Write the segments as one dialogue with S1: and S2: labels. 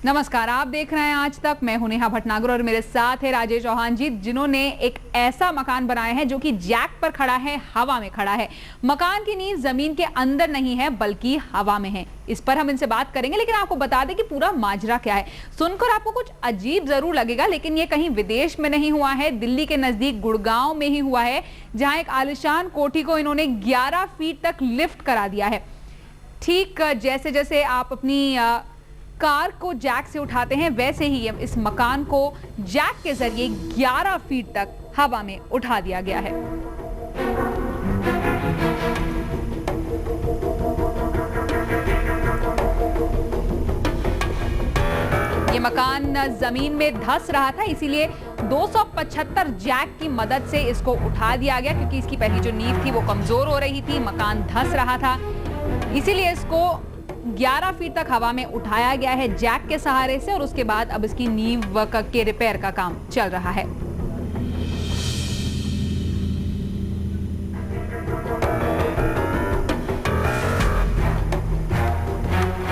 S1: नमस्कार, आप देख रहे हैं आज तक। मैं हूं नेहा भटनागर और मेरे साथ है राजेश चौहान जी, जिन्होंने एक ऐसा मकान बनाया है जो कि जैक पर खड़ा है, हवा में खड़ा है। मकान की नींव जमीन के अंदर नहीं है बल्कि हवा में है। इस पर हम इनसे बात करेंगे, लेकिन आपको बता दें कि पूरा माजरा क्या है। सुनकर आपको कुछ अजीब जरूर लगेगा, लेकिन ये कहीं विदेश में नहीं हुआ है, दिल्ली के नजदीक गुड़गांव में ही हुआ है, जहां एक आलिशान कोठी को इन्होंने 11 फीट तक लिफ्ट करा दिया है। ठीक जैसे जैसे आप अपनी कार को जैक से उठाते हैं, वैसे ही इस मकान को जैक के जरिए 11 फीट तक हवा में उठा दिया गया है। ये मकान जमीन में धंस रहा था, इसीलिए 275 जैक की मदद से इसको उठा दिया गया, क्योंकि इसकी पहली जो नींव थी वो कमजोर हो रही थी, मकान धंस रहा था, इसीलिए इसको 11 फीट तक हवा में उठाया गया है जैक के सहारे से। और उसके बाद अब इसकी नींव के रिपेयर का काम चल रहा है।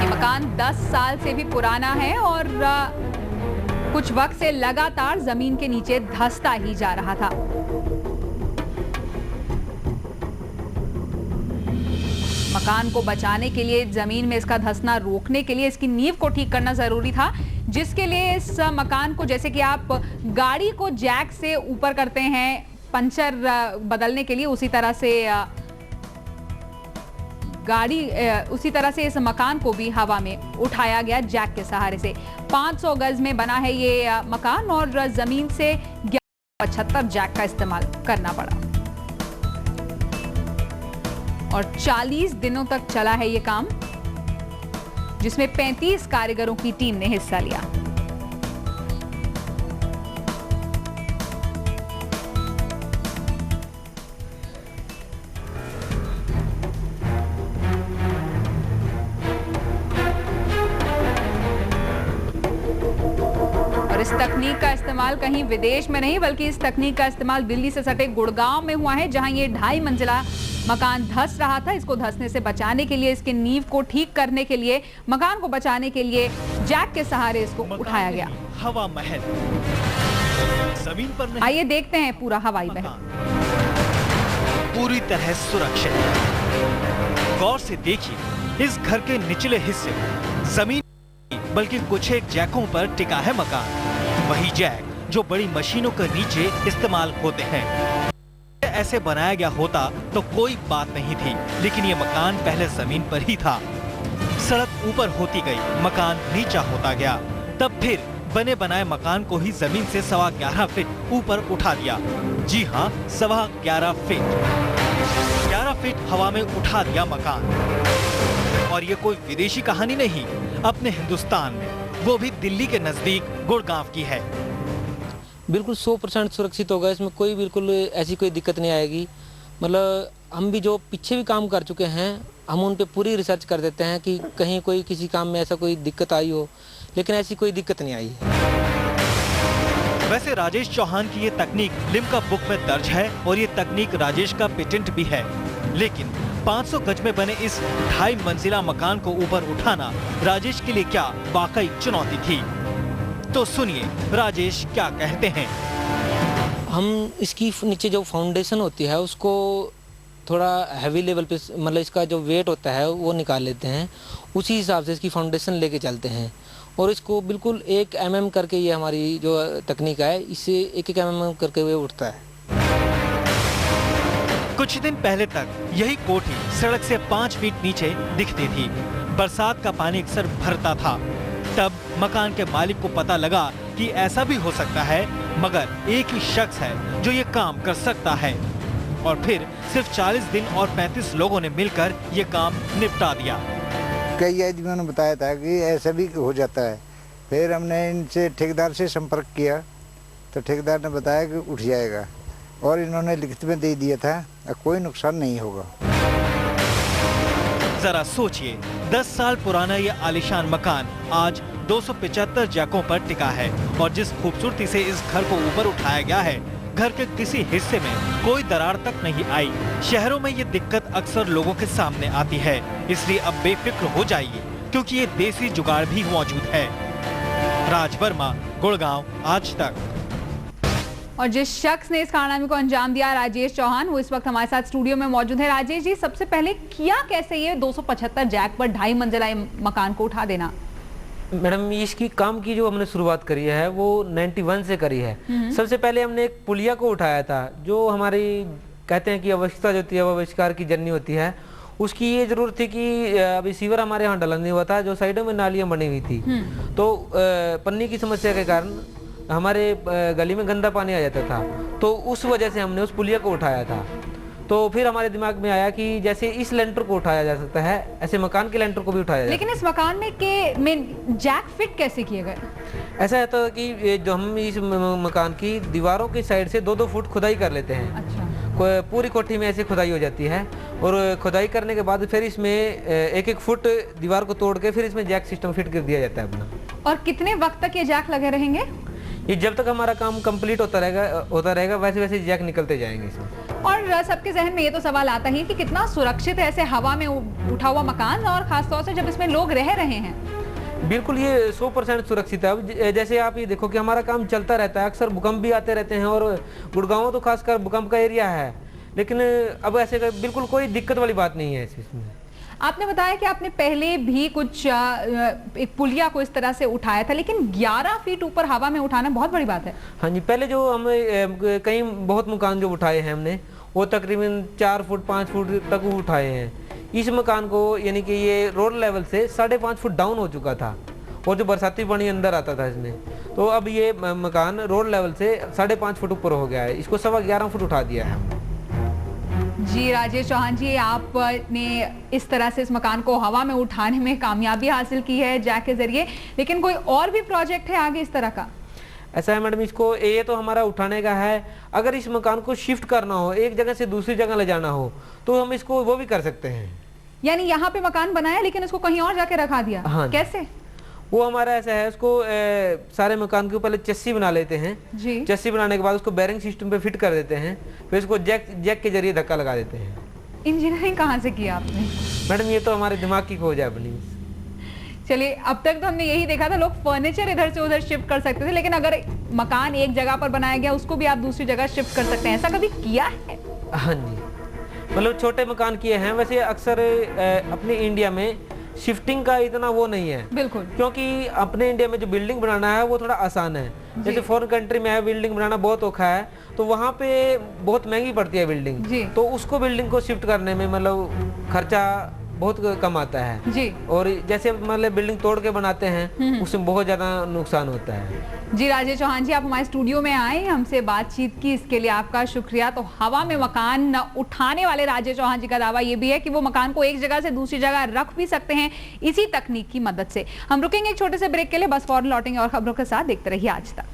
S1: ये मकान 10 साल से भी पुराना है और कुछ वक्त से लगातार जमीन के नीचे धंसता ही जा रहा था। मकान को बचाने के लिए, जमीन में इसका धंसना रोकने के लिए इसकी नींव को ठीक करना जरूरी था, जिसके लिए इस मकान को, जैसे कि आप गाड़ी को जैक से ऊपर करते हैं पंचर बदलने के लिए, उसी तरह से इस मकान को भी हवा में उठाया गया जैक के सहारे से। 500 गज में बना है ये मकान और जमीन से 75 जैक का इस्तेमाल करना पड़ा और 40 दिनों तक चला है ये काम, जिसमें 35 कारीगरों की टीम ने हिस्सा लिया। और इस तकनीक का इस्तेमाल कहीं विदेश में नहीं, बल्कि इस तकनीक का इस्तेमाल दिल्ली से सटे गुड़गांव में हुआ है, जहां ये 2.5 मंजिला मकान धंस रहा था। इसको धंसने से बचाने के लिए, इसके नींव को ठीक करने के लिए, मकान को बचाने के लिए जैक के सहारे इसको उठाया गया।
S2: हवा महल जमीन पर नहीं।
S1: आइए देखते हैं पूरा हवाई महल
S2: पूरी तरह सुरक्षित। गौर से देखिए, इस घर के निचले हिस्से जमीन बल्कि कुछ एक जैकों पर टिका है मकान। वही जैक जो बड़ी मशीनों के नीचे इस्तेमाल होते हैं। ऐसे बनाया गया होता तो कोई बात नहीं थी, लेकिन ये मकान पहले जमीन पर ही था। सड़क ऊपर होती गई, मकान नीचा होता गया, तब फिर बने बनाए मकान को ही जमीन से 11.25 फीट ऊपर उठा दिया। जी हाँ, 11.25 फीट। 11 फीट हवा में उठा दिया मकान। और ये कोई विदेशी कहानी नहीं, अपने हिंदुस्तान में, वो भी दिल्ली के नजदीक गुड़गांव की है।
S3: बिल्कुल 100% सुरक्षित होगा, इसमें कोई बिल्कुल ऐसी कोई दिक्कत नहीं आएगी। मतलब हम भी जो पीछे भी काम कर चुके हैं, हम उन पे पूरी रिसर्च कर देते हैं कि कहीं कोई किसी काम में ऐसा कोई दिक्कत आई हो, लेकिन ऐसी कोई दिक्कत नहीं आई।
S2: वैसे राजेश चौहान की ये तकनीक लिम्का बुक में दर्ज है और ये तकनीक राजेश का पेटेंट भी है, लेकिन 500 गज में बने इस 2.5 मंजिला मकान को ऊपर उठाना राजेश के लिए क्या वाकई चुनौती थी। तो सुनिए राजेश क्या कहते हैं।
S3: हम इसकी नीचे जो फाउंडेशन होती है उसको थोड़ा हैवी लेवल पे, मतलब इसका जो वेट होता है वो निकाल लेते हैं, उसी हिसाब से इसकी फाउंडेशन लेके चलते हैं और इसको बिल्कुल 1 mm करके, ये हमारी जो तकनीक है, इससे 1 mm करके हुए उठता है।
S2: कुछ दिन पहले तक यही कोठी सड़क से 5 फीट नीचे दिखती थी। बरसात का पानी अक्सर भरता था। तब मकान के मालिक को पता लगा कि ऐसा भी हो सकता है, मगर एक ही शख्स है जो ये काम कर सकता है। और फिर सिर्फ 40 दिन और 35 लोगों ने मिलकर ये काम निपटा दिया।
S4: कई आदमियों ने बताया था कि ऐसा भी हो जाता है। फिर हमने इनसे ठेकेदार से संपर्क किया तो ठेकेदार ने बताया कि उठ जाएगा और इन्होंने लिखित में दे दिया था, कोई नुकसान नहीं होगा।
S2: जरा सोचिए, 10 साल पुराना ये आलीशान मकान आज 275 जैकों पर टिका है और जिस खूबसूरती से इस घर को ऊपर उठाया गया है, घर के किसी हिस्से में कोई दरार तक नहीं आई। शहरों में ये दिक्कत अक्सर लोगों के सामने आती है, इसलिए अब बेफिक्र हो जाइए, क्योंकि ये देसी जुगाड़ भी मौजूद है। राज वर्मा, गुड़गांव, आज तक।
S1: और जिस शख्स ने इस कारनामे को अंजाम दिया, राजेश चौहान, वो इस वक्त हमारे साथ स्टूडियो में मौजूद है। राजेश जी, सबसे पहले किया कैसे ये 275 जैक पर 2.5 मंजिला मकान को उठा देना?
S3: मैडम, इसकी काम की जो हमने शुरुआत करी है वो 91 से करी है। सबसे पहले हमने एक पुलिया को उठाया था, जो हमारी कहते हैं कि आवश्यकता जो होती है वो आविष्कार की जननी होती है। उसकी ये जरूरत थी कि अभी सीवर हमारे यहाँ डला नहीं हुआ था, जो साइडों में नालियाँ बनी हुई थी, तो पन्नी की समस्या के कारण हमारे गली में गंदा पानी आ जाता था, तो उस वजह से हमने उस पुलिया को उठाया था। तो फिर हमारे दिमाग में आया कि जैसे इस लेंटर को उठाया जा सकता है, ऐसे मकान के लेंटर को भी उठाया जा सकता है।
S1: लेकिन इस मकान में जैक फिट कैसे किए गए?
S3: ऐसा होता है कि जो हम इस मकान की दीवारों की साइड से 2-2 फुट खुदाई कर लेते हैं।
S1: अच्छा।
S3: पूरी कोठी में ऐसी खुदाई हो जाती है, और खुदाई करने के बाद फिर इसमें 1-1 फुट दीवार को तोड़ के फिर इसमें जैक सिस्टम फिट कर दिया जाता है अपना।
S1: और कितने वक्त तक ये जैक लगे रहेंगे?
S3: ये जब तक हमारा काम कंप्लीट होता रहेगा वैसे वैसे जैक निकलते जाएंगे इसमें।
S1: और सबके जहन में ये तो सवाल आता ही कि कितना सुरक्षित है ऐसे हवा में उठा हुआ मकान, और खासतौर से जब इसमें लोग रह रहे हैं।
S3: बिल्कुल, ये 100% सुरक्षित है। अब जैसे आप ये देखो कि हमारा काम चलता रहता है, अक्सर भूकंप भी आते रहते हैं, और गुड़गांव तो खासकर भूकंप का एरिया है, लेकिन अब ऐसे बिल्कुल कोई दिक्कत वाली बात नहीं है इसमें।
S1: आपने बताया कि आपने पहले भी कुछ एक पुलिया को इस तरह से उठाया था, लेकिन 11 फीट ऊपर हवा में उठाना बहुत बड़ी बात है।
S3: हाँ जी, पहले जो हम कई बहुत मकान जो उठाए हैं हमने, वो तकरीबन 4 फुट 5 फुट तक उठाए हैं। इस मकान को यानी कि ये रोड लेवल से 5.5 फुट डाउन हो चुका था, और जो बरसाती पानी अंदर आता था इसमें, तो अब ये मकान रोड लेवल से 5.5 फुट ऊपर हो गया है। इसको 11.25 फुट उठा दिया है हमने।
S1: जी राजेश चौहान जी, आपने इस तरह से इस मकान को हवा में उठाने में कामयाबी हासिल की है जैक के जरिए, लेकिन कोई और भी प्रोजेक्ट है आगे इस तरह का?
S3: ऐसा है मैडम, इसको ये तो हमारा उठाने का है। अगर इस मकान को शिफ्ट करना हो, एक जगह से दूसरी जगह ले जाना हो, तो हम इसको वो भी कर सकते हैं।
S1: यानी यहाँ पे मकान बनाया लेकिन उसको कहीं और जाके रखा दिया?
S3: हाँ,
S1: कैसे?
S3: वो हमारा ऐसा है, उसको सारे मकान के पहले चस्सी बना लेते हैं जी। चस्सी बनाने के बाद उसको बेरिंग सिस्टम पे फिट कर देते हैं, फिर उसको जैक के जरिए धक्का लगा देते हैं।
S1: इंजीनियरिंग कहाँ से किया आपने?
S3: मैडम, ये तो हमारे दिमाग की खोज है अपनी।
S1: चलिए, अब तक तो हमने यही देखा था लोग फर्नीचर इधर से उधर शिफ्ट कर सकते थे, लेकिन अगर मकान एक जगह पर बनाया गया उसको भी आप दूसरी जगह शिफ्ट कर सकते हैं, ऐसा कभी किया है?
S3: हाँ जी, मतलब छोटे मकान किए हैं। वैसे अक्सर अपने इंडिया में शिफ्टिंग का इतना वो नहीं है, बिल्कुल, क्योंकि अपने इंडिया में जो बिल्डिंग बनाना है वो थोड़ा आसान है। जैसे फॉरेन कंट्री में है, बिल्डिंग बनाना बहुत औखा है, तो वहाँ पे बहुत महंगी पड़ती है बिल्डिंग, तो उसको बिल्डिंग को शिफ्ट करने में मतलब खर्चा बहुत कम आता है जी। और जैसे मतलब बिल्डिंग तोड़ के बनाते हैं उसमें बहुत ज्यादा नुकसान होता है।
S1: जी राजेश चौहान जी, आप हमारे स्टूडियो में आए, हमसे बातचीत की, इसके लिए आपका शुक्रिया। तो हवा में मकान उठाने वाले राजेश चौहान जी का दावा ये भी है कि वो मकान को एक जगह से दूसरी जगह रख भी सकते हैं इसी तकनीक की मदद से। हम रुकेंगे एक छोटे से ब्रेक के लिए, बस फौरन लौटेंगे और खबरों के साथ। देखते रहिए आज तक।